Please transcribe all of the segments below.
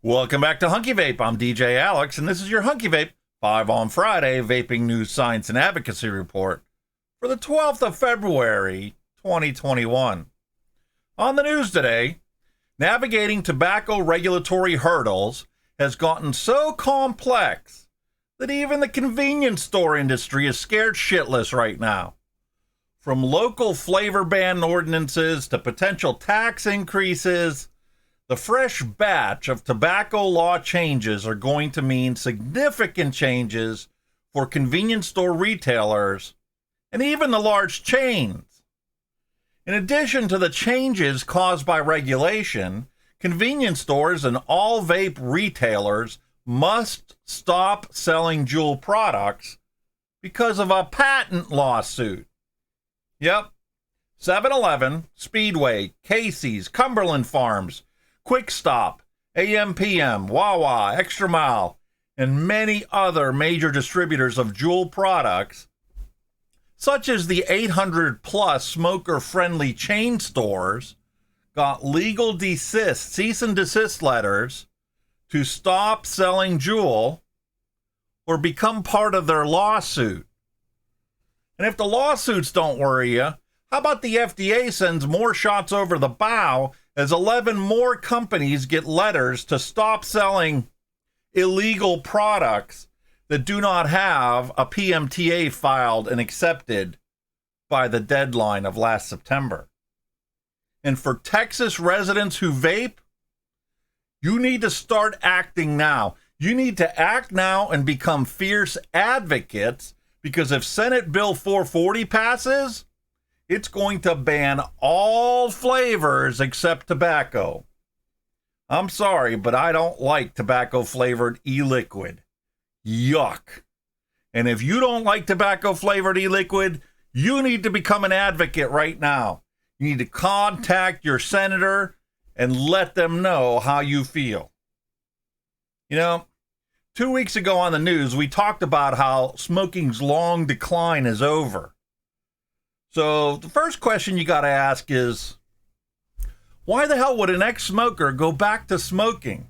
Welcome back to Hunky Vape. I'm DJ Alex, and this is your Hunky Vape 5 on Friday Vaping News, Science, and Advocacy Report for the 12th of February, 2021. On the news today, navigating tobacco regulatory hurdles has gotten so complex that even the convenience store industry is scared shitless right now. From local flavor ban ordinances to potential tax increases, the fresh batch of tobacco law changes are going to mean significant changes for convenience store retailers and even the large chains. In addition to the changes caused by regulation, convenience stores and all vape retailers must stop selling Juul products because of a patent lawsuit. Yep, 7-Eleven, Speedway, Casey's, Cumberland Farms, Quick Stop, AMPM, Wawa, ExtraMile, and many other major distributors of Juul products, such as the 800-plus smoker-friendly chain stores, got legal desist, cease and desist letters to stop selling Juul or become part of their lawsuit. And if the lawsuits don't worry you, how about the FDA sends more shots over the bow as 11 more companies get letters to stop selling illegal products that do not have a PMTA filed and accepted by the deadline of last September. And for Texas residents who vape, you need to start acting now. You need to act now and become fierce advocates, because if Senate Bill 440 passes, it's going to ban all flavors except tobacco. I'm sorry, but I don't like tobacco-flavored e-liquid. Yuck. And if you don't like tobacco-flavored e-liquid, you need to become an advocate right now. You need to contact your senator and let them know how you feel. You know, 2 weeks ago on the news, we talked about how smoking's long decline is over. So the first question you got to ask is, why the hell would an ex-smoker go back to smoking?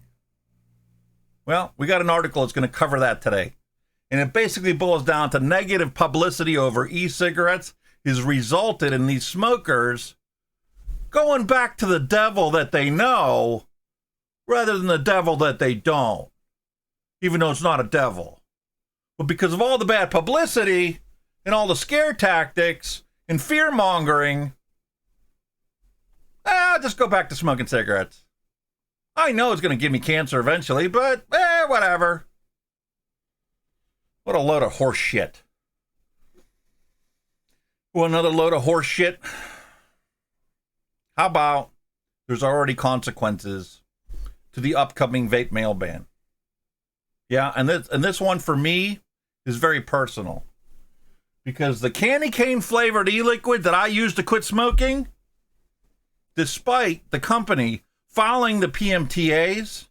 Well, we got an article that's going to cover that today. And it basically boils down to negative publicity over e-cigarettes has resulted in these smokers going back to the devil that they know rather than the devil that they don't, even though it's not a devil. But because of all the bad publicity and all the scare tactics and fear-mongering, I'll just go back to smoking cigarettes. I know it's going to give me cancer eventually, but whatever. What a load of horse shit. Well, another load of horse shit. How about there's already consequences to the upcoming vape mail ban? Yeah, and this one for me is very personal. Because the candy cane flavored e-liquid that I use to quit smoking, despite the company filing the PMTAs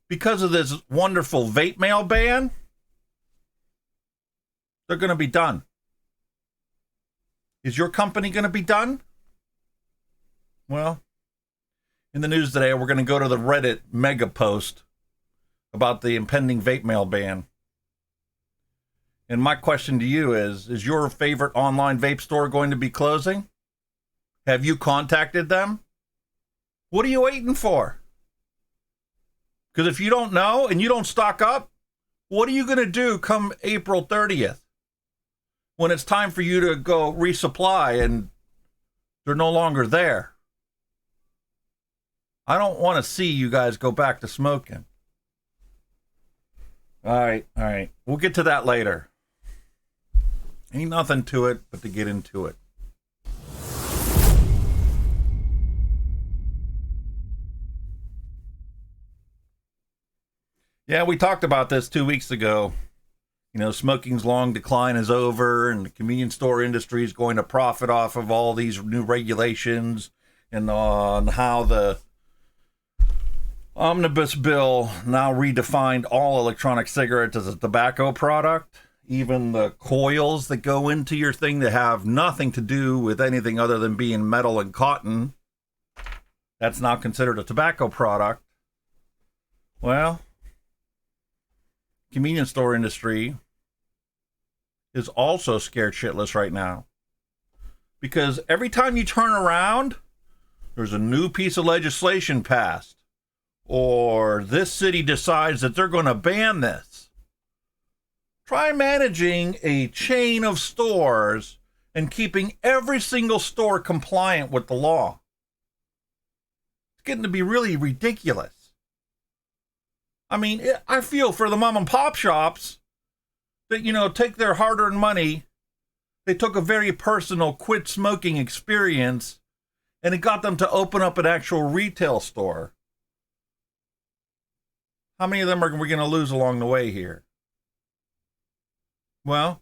because of this wonderful vape mail ban, they're going to be done. Is your company going to be done? Well, in the news today, we're going to go to the Reddit mega post about the impending vape mail ban. And my question to you is your favorite online vape store going to be closing? Have you contacted them? What are you waiting for? Because if you don't know and you don't stock up, what are you going to do come April 30th when it's time for you to go resupply and they're no longer there? I don't want to see you guys go back to smoking. All right. We'll get to that later. Ain't nothing to it but to get into it. Yeah, we talked about this 2 weeks ago. You know, smoking's long decline is over and the convenience store industry is going to profit off of all these new regulations and on how the omnibus bill now redefined all electronic cigarettes as a tobacco product. Even the coils that go into your thing that have nothing to do with anything other than being metal and cotton, that's now considered a tobacco product. Well, convenience store industry is also scared shitless right now. Because every time you turn around, there's a new piece of legislation passed. Or this city decides that they're going to ban this. Try managing a chain of stores and keeping every single store compliant with the law. It's getting to be really ridiculous. I mean, I feel for the mom and pop shops that, take their hard-earned money. They took a very personal quit smoking experience and it got them to open up an actual retail store. How many of them are we going to lose along the way here? Well,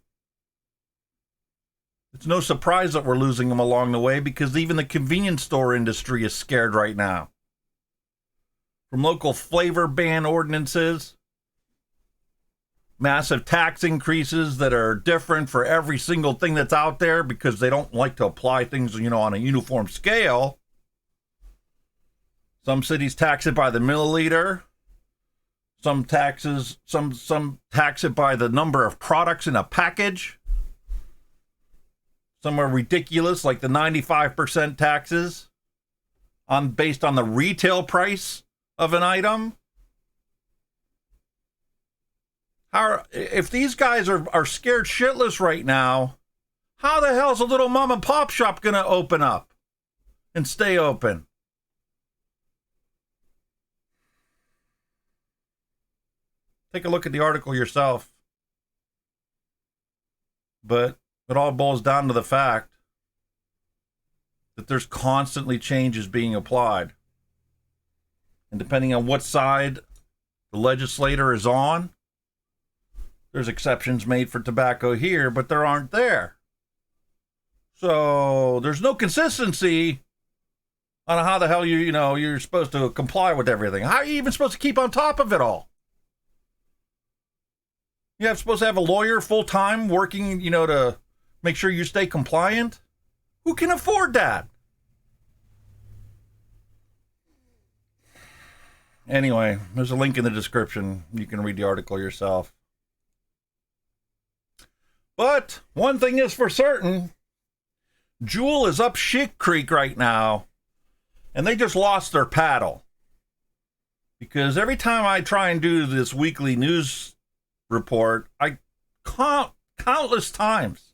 it's no surprise that we're losing them along the way because even the convenience store industry is scared right now. From local flavor ban ordinances, massive tax increases that are different for every single thing that's out there because they don't like to apply things, on a uniform scale. Some cities tax it by the milliliter. Some tax it by the number of products in a package. Some are ridiculous, like the 95% taxes based on the retail price of an item. If these guys are scared shitless right now, how the hell is a little mom and pop shop going to open up and stay open? Take a look at the article yourself. But it all boils down to the fact that there's constantly changes being applied. And depending on what side the legislator is on, there's exceptions made for tobacco here, but there aren't there. So there's no consistency on how the hell you're supposed to comply with everything. How are you even supposed to keep on top of it all? You're supposed to have a lawyer full-time working, to make sure you stay compliant? Who can afford that? Anyway, there's a link in the description. You can read the article yourself. But one thing is for certain, Juul is up shit creek right now, and they just lost their paddle. Because every time I try and do this weekly news report, countless times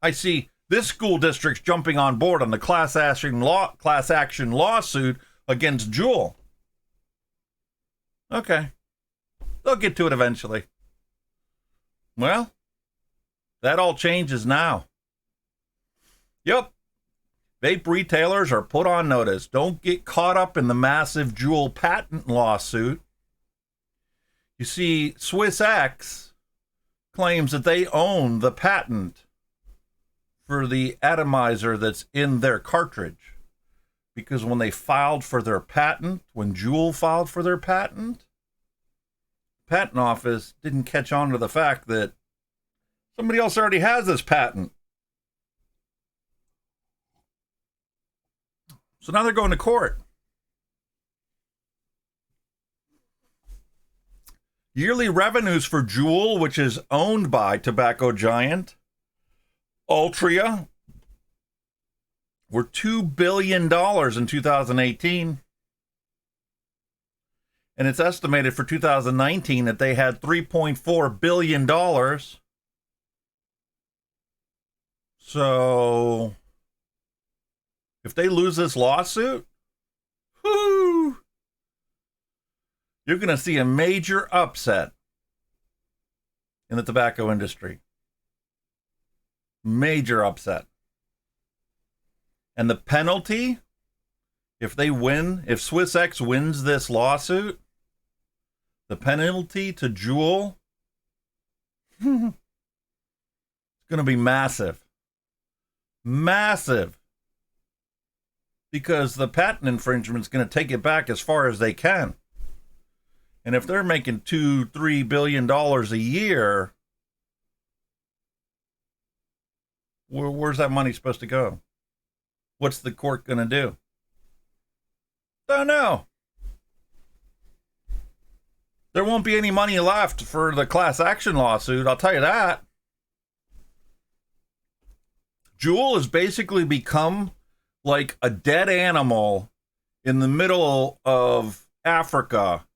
I see this school district's jumping on board on the class action lawsuit against Juul. Okay, they'll get to it eventually. Well, that all changes now. Yep, vape retailers are put on notice. Don't get caught up in the massive Juul patent lawsuit. You see, Swiss X claims that they own the patent for the atomizer that's in their cartridge. Because when they filed for their patent, when Juul filed for their patent, the patent office didn't catch on to the fact that somebody else already has this patent. So now they're going to court. Yearly revenues for Juul, which is owned by tobacco giant Altria, were $2 billion in 2018. And it's estimated for 2019 that they had $3.4 billion. So, if they lose this lawsuit, whoo, you're going to see a major upset in the tobacco industry. Major upset. And the penalty, if Swiss X wins this lawsuit, the penalty to Juul is going to be massive. Massive. Because the patent infringement is going to take it back as far as they can. And if they're making $2-3 billion a year, where's that money supposed to go? What's the court going to do? Don't know. There won't be any money left for the class action lawsuit, I'll tell you that. Juul has basically become like a dead animal in the middle of Africa,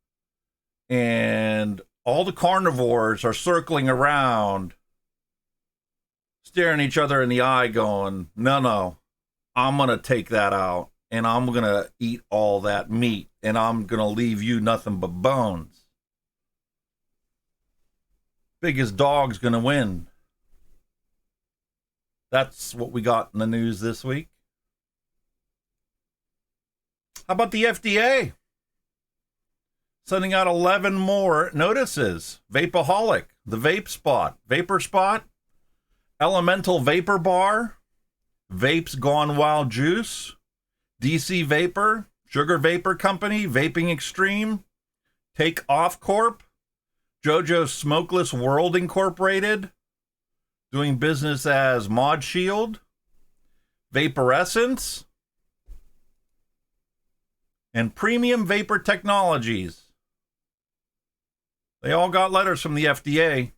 and all the carnivores are circling around, staring each other in the eye going, no, I'm going to take that out, and I'm going to eat all that meat, and I'm going to leave you nothing but bones. Biggest dog's going to win. That's what we got in the news this week. How about the FDA? Sending out 11 more notices. Vapeaholic, the Vape Spot, Vapor Spot, Elemental Vapor Bar, Vapes Gone Wild Juice, DC Vapor, Sugar Vapor Company, Vaping Extreme, Take Off Corp, JoJo's Smokeless World Incorporated, doing business as Mod Shield, Vaporescence, and Premium Vapor Technologies. They all got letters from the FDA.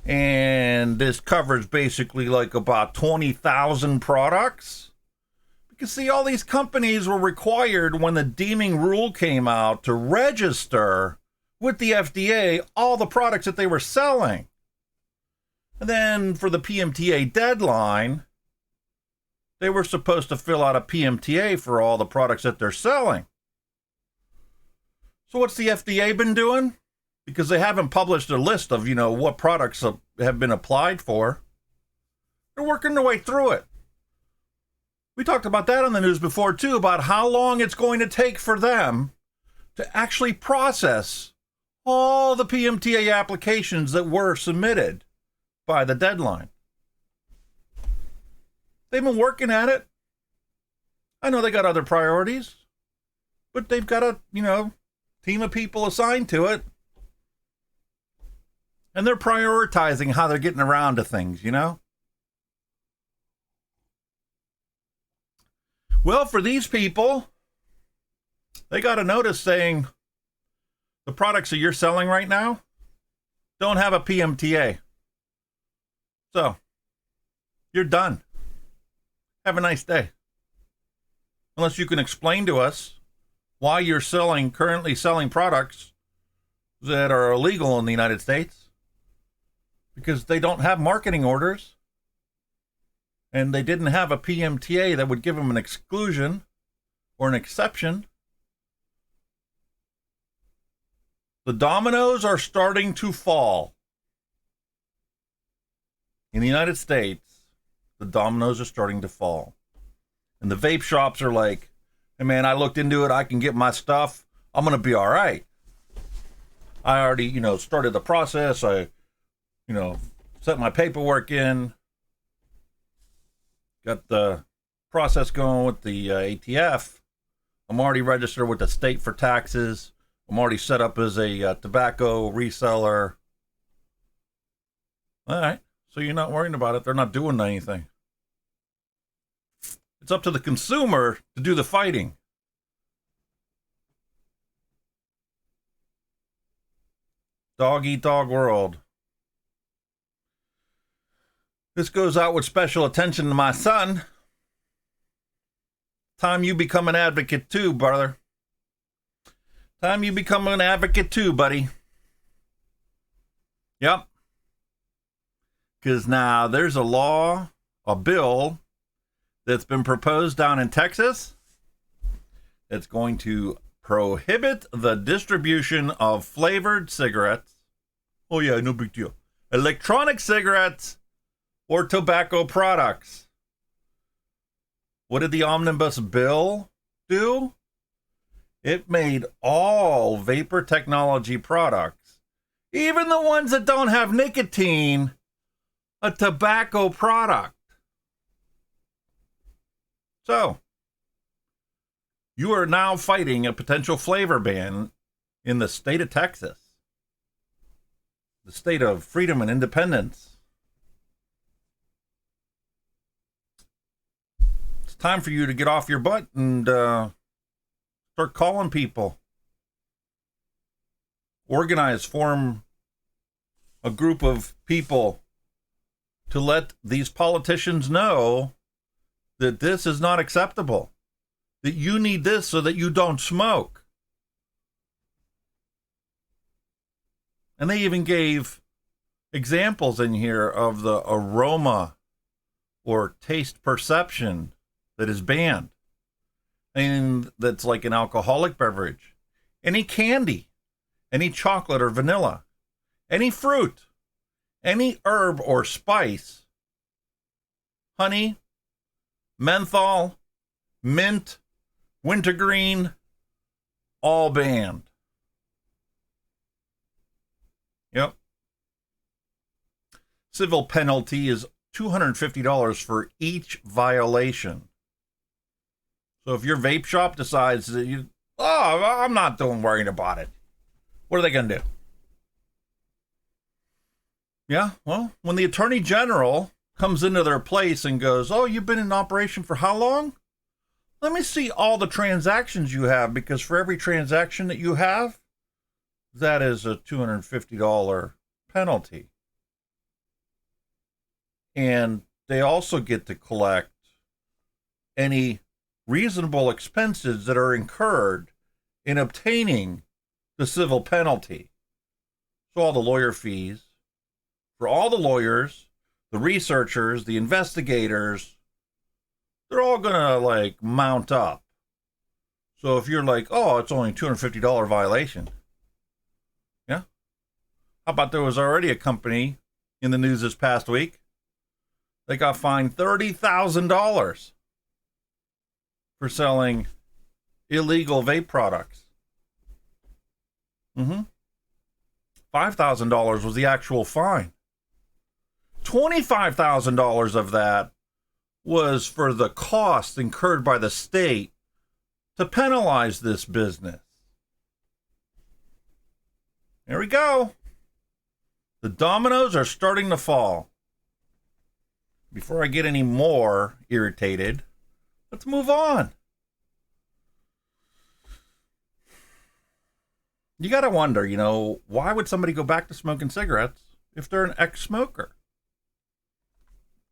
And this covers basically like about 20,000 products. Because see, all these companies were required when the deeming rule came out to register with the FDA all the products that they were selling. And then for the PMTA deadline, they were supposed to fill out a PMTA for all the products that they're selling. So what's the FDA been doing? Because they haven't published a list of, what products have been applied for. They're working their way through it. We talked about that on the news before, too, about how long it's going to take for them to actually process all the PMTA applications that were submitted by the deadline. They've been working at it. I know they got other priorities, but they've got a, team of people assigned to it. And they're prioritizing how they're getting around to things, Well, for these people, they got a notice saying the products that you're selling right now don't have a PMTA. So, you're done. Have a nice day. Unless you can explain to us why you're currently selling products that are illegal in the United States, because they don't have marketing orders and they didn't have a PMTA that would give them an exclusion or an exception. The dominoes are starting to fall. In the United States, the dominoes are starting to fall. And the vape shops are like, hey man, I looked into it. I can get my stuff. I'm going to be all right. I already, started the process. I, set my paperwork in. Got the process going with the ATF. I'm already registered with the state for taxes. I'm already set up as a tobacco reseller. All right. So you're not worrying about it. They're not doing anything. It's up to the consumer to do the fighting. Dog eat dog world. This goes out with special attention to my son. Time you become an advocate too, brother. Time you become an advocate too, buddy. Yep. Because now there's a bill that's been proposed down in Texas that's going to prohibit the distribution of flavored cigarettes. Oh yeah, no big deal. Electronic cigarettes or tobacco products. What did the omnibus bill do? It made all vapor technology products, even the ones that don't have nicotine, a tobacco product. So, you are now fighting a potential flavor ban in the state of Texas, the state of freedom and independence. It's time for you to get off your butt and start calling people. form a group of people to let these politicians know that this is not acceptable, that you need this so that you don't smoke. And they even gave examples in here of the aroma or taste perception that is banned. And that's like an alcoholic beverage. Any candy, any chocolate or vanilla, any fruit, any herb or spice, honey, menthol, mint, wintergreen, all banned. Yep. Civil penalty is $250 for each violation. So if your vape shop decides that I'm not worrying about it, what are they going to do? Yeah, well, when the Attorney General comes into their place and goes, oh, you've been in operation for how long? Let me see all the transactions you have, because for every transaction that you have, that is a $250 penalty. And they also get to collect any reasonable expenses that are incurred in obtaining the civil penalty. So all the lawyer fees, for all the lawyers, the researchers, the investigators, they're all going to mount up. So if you're oh, it's only a $250 violation. Yeah. How about there was already a company in the news this past week? They got fined $30,000 for selling illegal vape products. $5,000 was the actual fine. $25,000 of that was for the cost incurred by the state to penalize this business. Here we go. The dominoes are starting to fall. Before I get any more irritated, let's move on. You got to wonder, why would somebody go back to smoking cigarettes if they're an ex-smoker?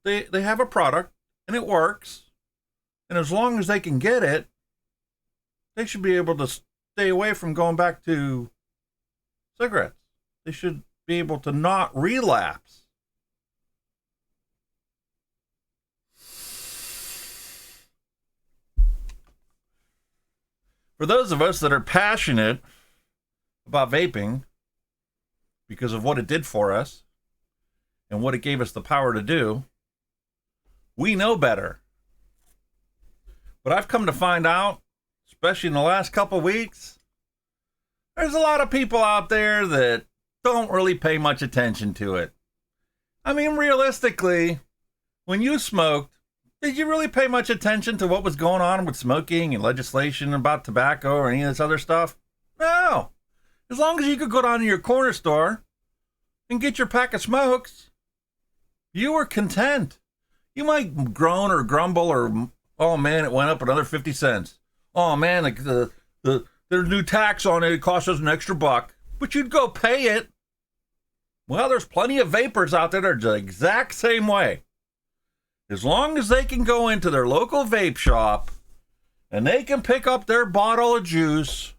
They have a product and it works. And as long as they can get it, they should be able to stay away from going back to cigarettes. They should be able to not relapse. For those of us that are passionate about vaping because of what it did for us and what it gave us the power to do, we know better. But I've come to find out, especially in the last couple of weeks, there's a lot of people out there that don't really pay much attention to it. I mean, realistically, when you smoked, did you really pay much attention to what was going on with smoking and legislation about tobacco or any of this other stuff? No. As long as you could go down to your corner store and get your pack of smokes, you were content. You might groan or grumble or, oh man, it went up another 50 cents. Oh man, there's new tax on it. It cost us an extra $1. But you'd go pay it. Well, there's plenty of vapors out there that are the exact same way. As long as they can go into their local vape shop and they can pick up their bottle of juice,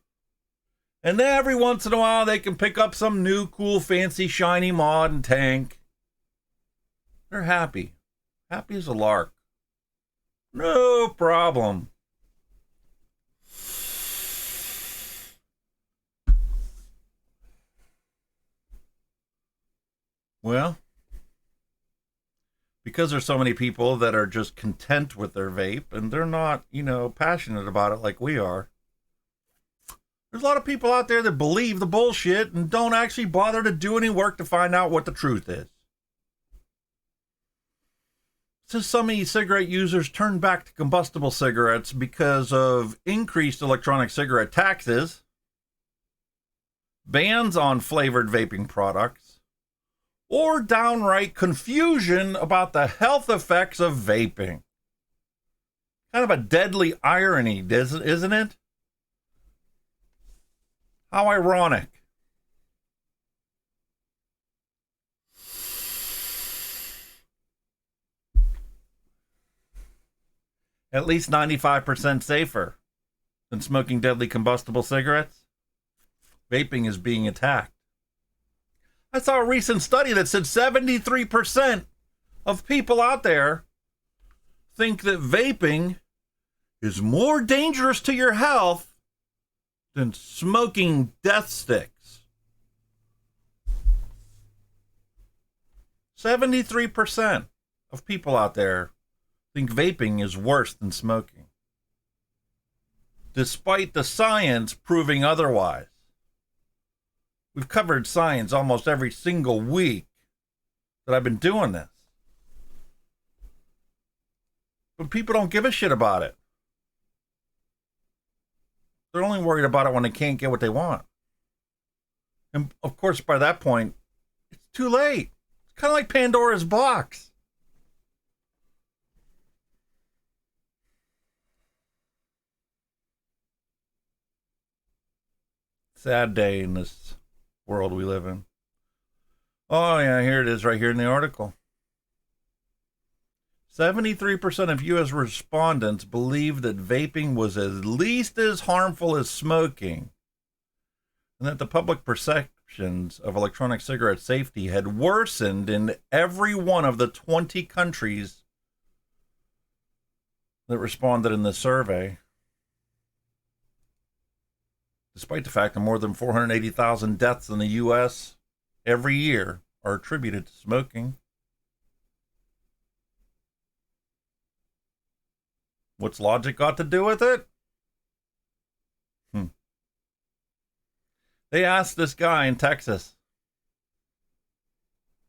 and then every once in a while they can pick up some new, cool, fancy, shiny mod and tank, they're happy. Happy as a lark. No problem. Well, because there's so many people that are just content with their vape and they're not, passionate about it like we are. There's a lot of people out there that believe the bullshit and don't actually bother to do any work to find out what the truth is. Since some e-cigarette users turned back to combustible cigarettes because of increased electronic cigarette taxes, bans on flavored vaping products, or downright confusion about the health effects of vaping. Kind of a deadly irony, isn't it? How ironic. at least 95% safer than smoking deadly combustible cigarettes, vaping is being attacked. I saw a recent study that said 73% of people out there think that vaping is more dangerous to your health than smoking death sticks. 73% of people out there think vaping is worse than smoking, despite the science proving otherwise. We've covered science almost every single week that I've been doing this. But people don't give a shit about it. They're only worried about it when they can't get what they want. And of course, by that point, it's too late. It's kind of like Pandora's box. Sad day in this world we live in. Oh, yeah, here it is right here in the article. 73% of U.S. respondents believe that vaping was at least as harmful as smoking, and that the public perceptions of electronic cigarette safety had worsened in every one of the 20 countries that responded in the survey, despite the fact that more than 480,000 deaths in the U.S. every year are attributed to smoking. What's logic got to do with it? They asked this guy in Texas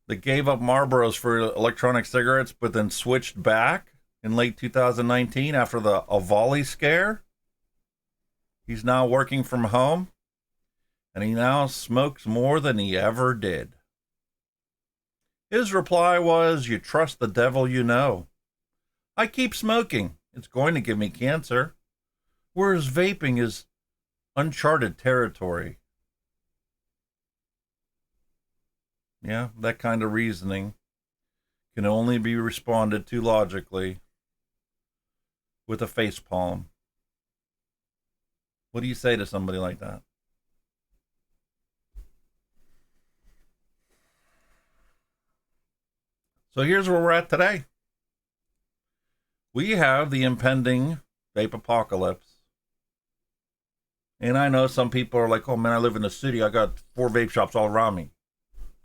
that gave up Marlboros for electronic cigarettes but then switched back in late 2019 after the Avali scare. He's now working from home, and he now smokes more than he ever did. His reply was, "You trust the devil you know. I keep smoking. It's going to give me cancer." Whereas vaping is uncharted territory. Yeah, that kind of reasoning can only be responded to logically with a facepalm. What do you say to somebody like that? So here's where we're at today. We have the impending vape apocalypse. And I know some people are like, oh man, I live in the city. I got 4 vape shops all around me.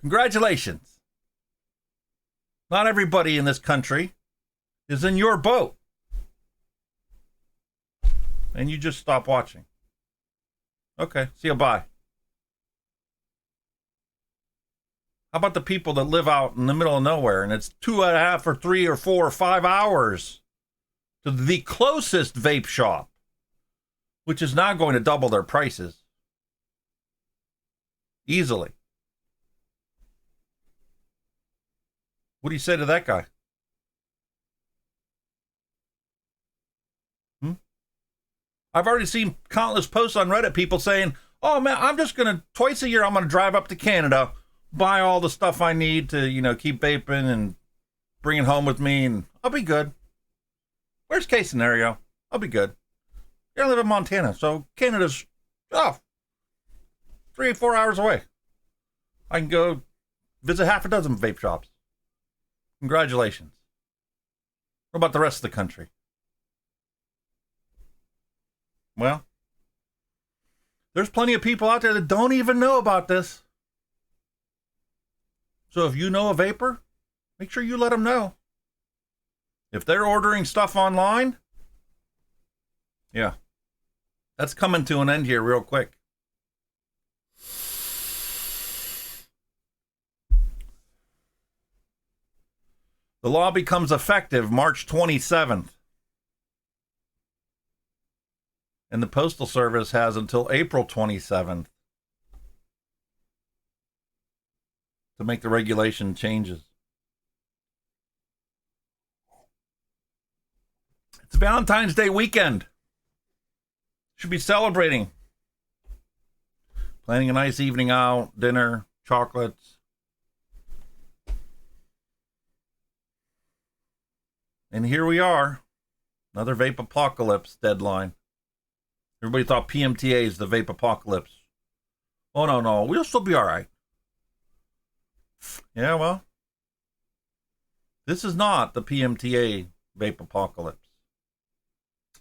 Congratulations. Not everybody in this country is in your boat. And you just stop watching. Okay, see you, bye. How about the people that live out in the middle of nowhere and it's 2.5 or 3 or 4 or 5 hours to the closest vape shop, which is now going to double their prices easily? What do you say to that guy? I've already seen countless posts on Reddit, people saying, oh man, I'm just going to, twice a year, I'm going to drive up to Canada, buy all the stuff I need to, keep vaping and bring it home with me, and I'll be good. Worst case scenario, I'll be good. I live in Montana, so Canada's 3 or 4 hours away. I can go visit half a dozen vape shops. Congratulations. What about the rest of the country? Well, there's plenty of people out there that don't even know about this. So if you know a vapor, make sure you let them know. If they're ordering stuff online, yeah, that's coming to an end here real quick. The law becomes effective March 27th. And the Postal Service has until April 27th to make the regulation changes. It's Valentine's Day weekend. Should be celebrating. Planning a nice evening out, dinner, chocolates. And here we are. Another vape apocalypse deadline. Everybody thought PMTA is the vape apocalypse. Oh, no, we'll still be all right. Yeah, well, this is not the PMTA vape apocalypse.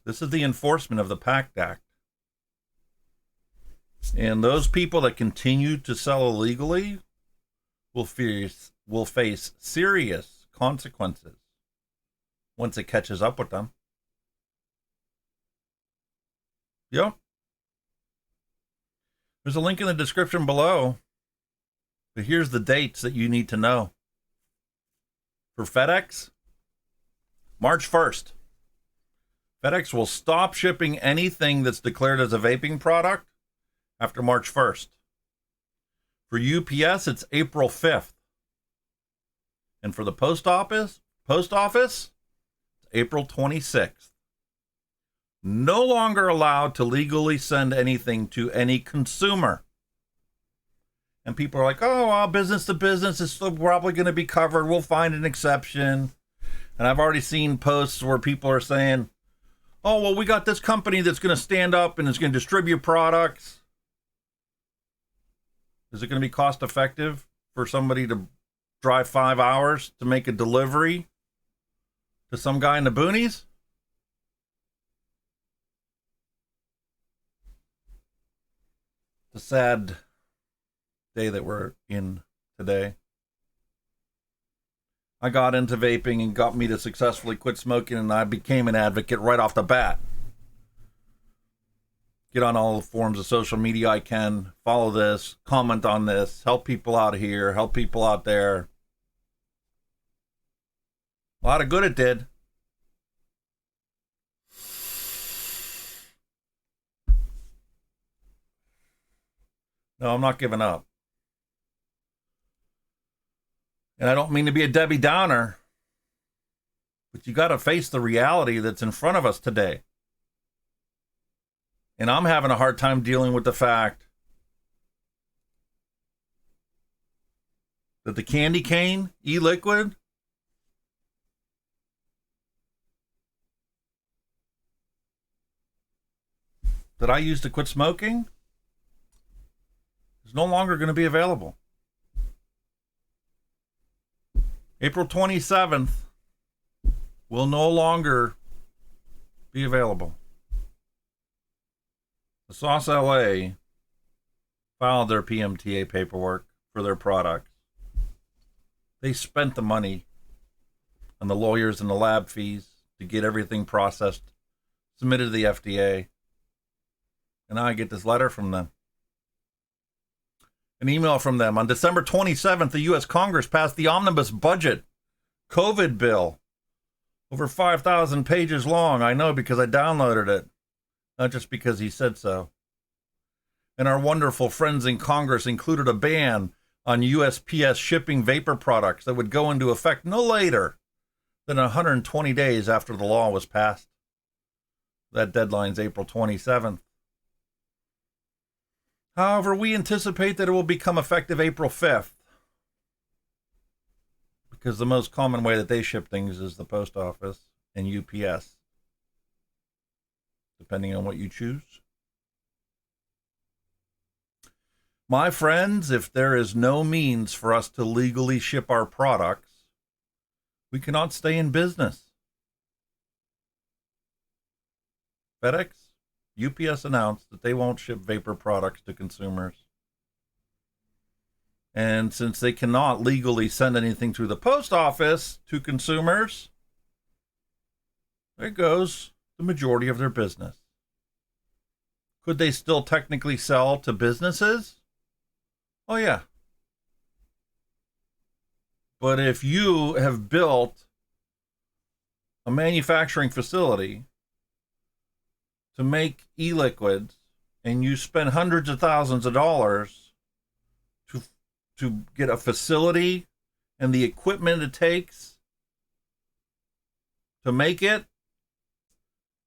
This is the enforcement of the PACT Act. And those people that continue to sell illegally will face serious consequences once it catches up with them. Yep. There's a link in the description below. But here's the dates that you need to know. For FedEx, March 1st. FedEx will stop shipping anything that's declared as a vaping product after March 1st. For UPS, it's April 5th. And for the post office, it's April 26th. No longer allowed to legally send anything to any consumer. And people are like, oh, well, business to business is still probably going to be covered. We'll find an exception. And I've already seen posts where people are saying, oh, well, we got this company that's going to stand up and is going to distribute products. Is it going to be cost effective for somebody to drive 5 hours to make a delivery to some guy in the boonies? It's a sad day that we're in today. I got into vaping and got me to successfully quit smoking, and I became an advocate right off the bat. Get on all the forms of social media I can, follow this, comment on this, help people out here, help people out there. A lot of good it did. No, I'm not giving up. And I don't mean to be a Debbie Downer, but you got to face the reality that's in front of us today. And I'm having a hard time dealing with the fact that the candy cane, e-liquid, that I used to quit smoking is no longer going to be available. April 27th will no longer be available. The Sauce LA filed their PMTA paperwork for their products. They spent the money on the lawyers and the lab fees to get everything processed, submitted to the FDA. And now I get this letter from them. An email from them. On December 27th, the U.S. Congress passed the omnibus budget COVID bill. Over 5,000 pages long. I know because I downloaded it. Not just because he said so. And our wonderful friends in Congress included a ban on USPS shipping vapor products that would go into effect no later than 120 days after the law was passed. That deadline's April 27th. However, we anticipate that it will become effective April 5th. Because the most common way that they ship things is the post office and UPS. Depending on what you choose. My friends, if there is no means for us to legally ship our products, we cannot stay in business. FedEx, UPS announced that they won't ship vapor products to consumers. And since they cannot legally send anything through the post office to consumers, there goes the majority of their business. Could they still technically sell to businesses? Oh, yeah. But if you have built a manufacturing facility to make e-liquids and you spend hundreds of thousands of dollars to get a facility and the equipment it takes to make it,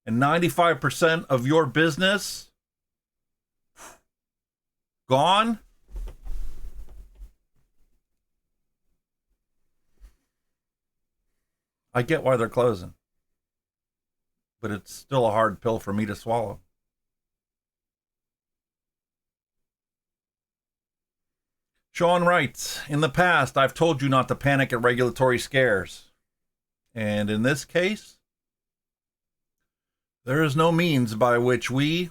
and 95% of your business gone, I get why they're closing. but it's still a hard pill for me to swallow. Sean writes, in the past, I've told you not to panic at regulatory scares. And in this case, there is no means by which we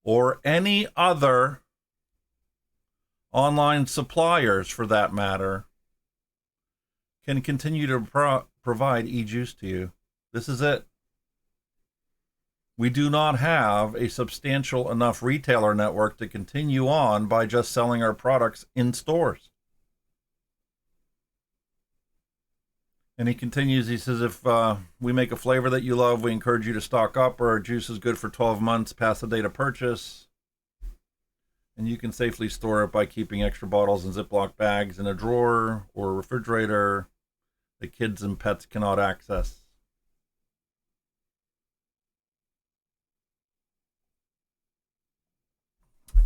or any other online suppliers, for that matter, can continue to provide e-juice to you. This is it. We do not have a substantial enough retailer network to continue on by just selling our products in stores. And he continues, he says, if we make a flavor that you love, we encourage you to stock up, or our juice is good for 12 months past the date of purchase. And you can safely store it by keeping extra bottles in Ziploc bags in a drawer or a refrigerator that kids and pets cannot access.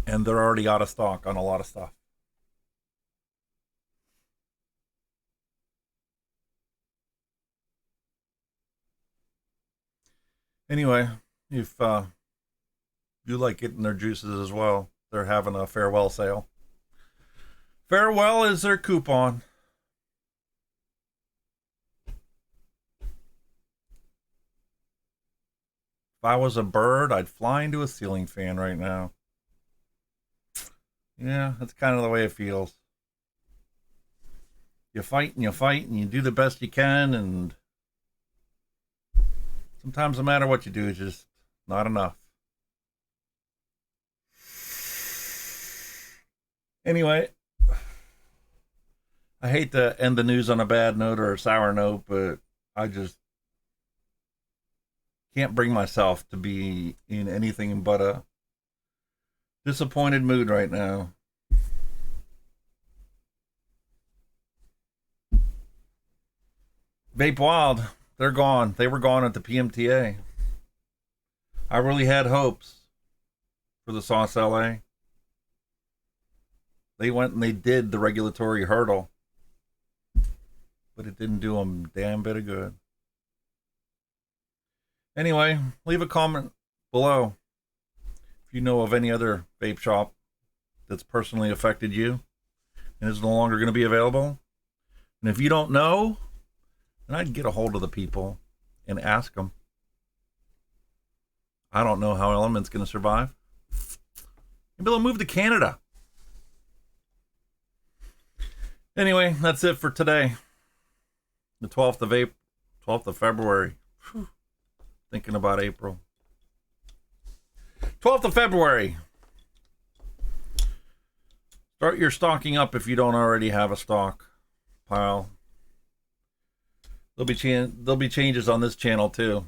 And they're already out of stock on a lot of stuff. Anyway, if you like getting their juices as well, they're having a farewell sale. Farewell is their coupon. If I was a bird, I'd fly into a ceiling fan right now. Yeah, that's kind of the way it feels. You fight and you do the best you can, and sometimes no matter what you do, it's just not enough. Anyway, I hate to end the news on a bad note or a sour note, but I just can't bring myself to be in anything but a disappointed mood right now. Vape Wild, they're gone. They were gone at the PMTA. I really had hopes for the Sauce LA. They went and they did the regulatory hurdle, but it didn't do them a damn bit of good. Anyway, leave a comment below if you know of any other vape shop that's personally affected you and is no longer going to be available. And if you don't know, then I'd get a hold of the people and ask them. I don't know how Element's going to survive. Maybe they'll move to Canada. Anyway, that's it for today. The 12th of February. Whew. Thinking about April. 12th of February. Start your stocking up if you don't already have a stock pile. There'll be changes on this channel too,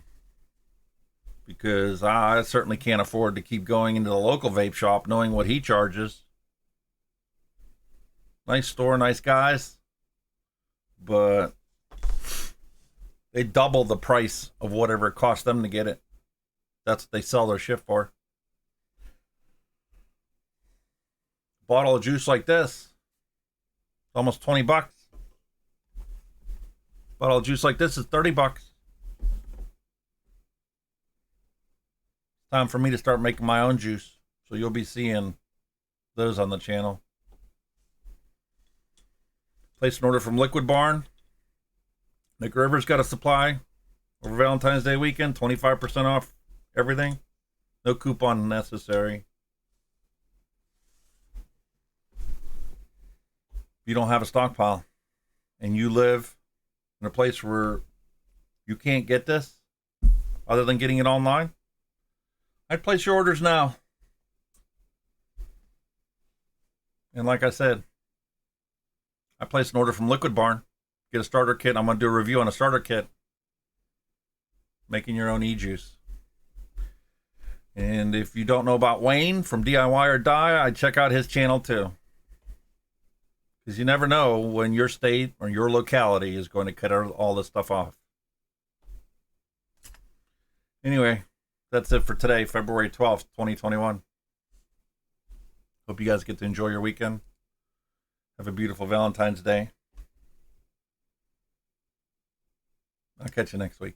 because I certainly can't afford to keep going into the local vape shop knowing what he charges. Nice store, nice guys, but they double the price of whatever it costs them to get it. That's what they sell their shit for. Bottle of juice like this, almost 20 bucks. Bottle of juice like this is 30 bucks. Time for me to start making my own juice, so you'll be seeing those on the channel. Place an order from Liquid Barn. Nick Rivers got a supply over Valentine's Day weekend, 25% off everything. No coupon necessary. If you don't have a stockpile and you live in a place where you can't get this other than getting it online, I'd place your orders now. And like I said, I placed an order from Liquid Barn. Get a starter kit. I'm going to do a review on a starter kit. Making your own e-juice. And if you don't know about Wayne from DIY or Die, I'd check out his channel too. Because you never know when your state or your locality is going to cut all this stuff off. Anyway, that's it for today, February 12th, 2021. Hope you guys get to enjoy your weekend. Have a beautiful Valentine's Day. I'll catch you next week.